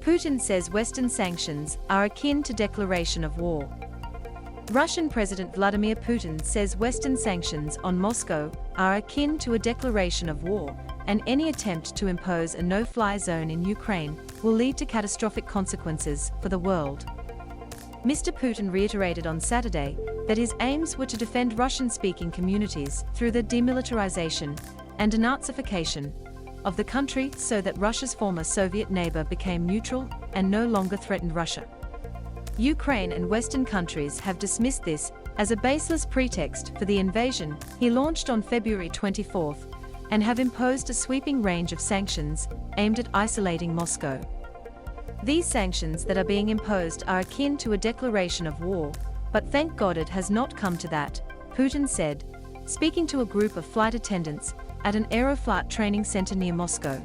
Putin says Western sanctions are akin to declaration of war. Russian President Vladimir Putin says Western sanctions on Moscow are akin to a declaration of war, and any attempt to impose a no-fly zone in Ukraine will lead to catastrophic consequences for the world. Mr. Putin reiterated on Saturday that his aims were to defend Russian-speaking communities through the demilitarisation and de-Nazification of the country so that Russia's former Soviet neighbour became neutral and no longer threatened Russia. Ukraine and Western countries have dismissed this as a baseless pretext for the invasion he launched on February 24 and have imposed a sweeping range of sanctions aimed at isolating Moscow. These sanctions that are being imposed are akin to a declaration of war, but thank God it has not come to that, Putin said, speaking to a group of flight attendants at an Aeroflot training center near Moscow.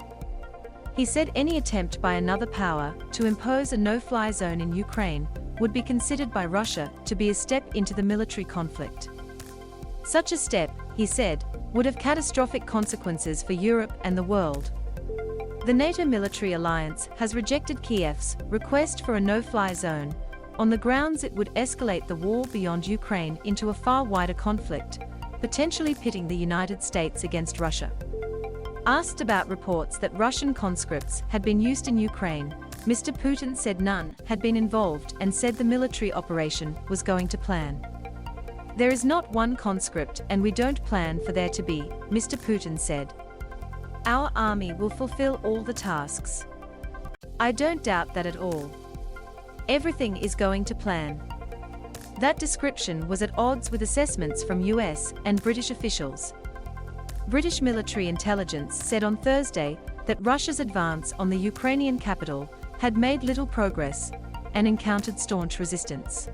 He said any attempt by another power to impose a no-fly zone in Ukraine would be considered by Russia to be a step into the military conflict. Such a step, he said, would have catastrophic consequences for Europe and the world. The NATO military alliance has rejected Kiev's request for a no-fly zone, on the grounds it would escalate the war beyond Ukraine into a far wider conflict, potentially pitting the United States against Russia. Asked about reports that Russian conscripts had been used in Ukraine, Mr. Putin said none had been involved and said the military operation was going to plan. There is not one conscript and we don't plan for there to be, Mr. Putin said. Our army will fulfill all the tasks. I don't doubt that at all. Everything is going to plan. That description was at odds with assessments from US and British officials. British military intelligence said on Thursday that Russia's advance on the Ukrainian capital had made little progress and encountered staunch resistance.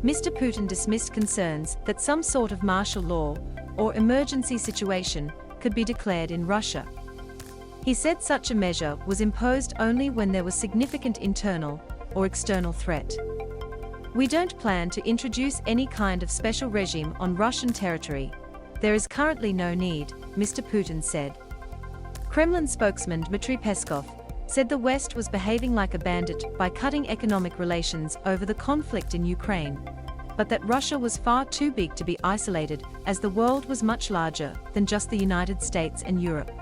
Mr. Putin dismissed concerns that some sort of martial law or emergency situation could be declared in Russia. He said such a measure was imposed only when there was significant internal or external threat. We don't plan to introduce any kind of special regime on Russian territory. There is currently no need, Mr. Putin said. Kremlin spokesman Dmitry Peskov said the West was behaving like a bandit by cutting economic relations over the conflict in Ukraine, but that Russia was far too big to be isolated as the world was much larger than just the United States and Europe.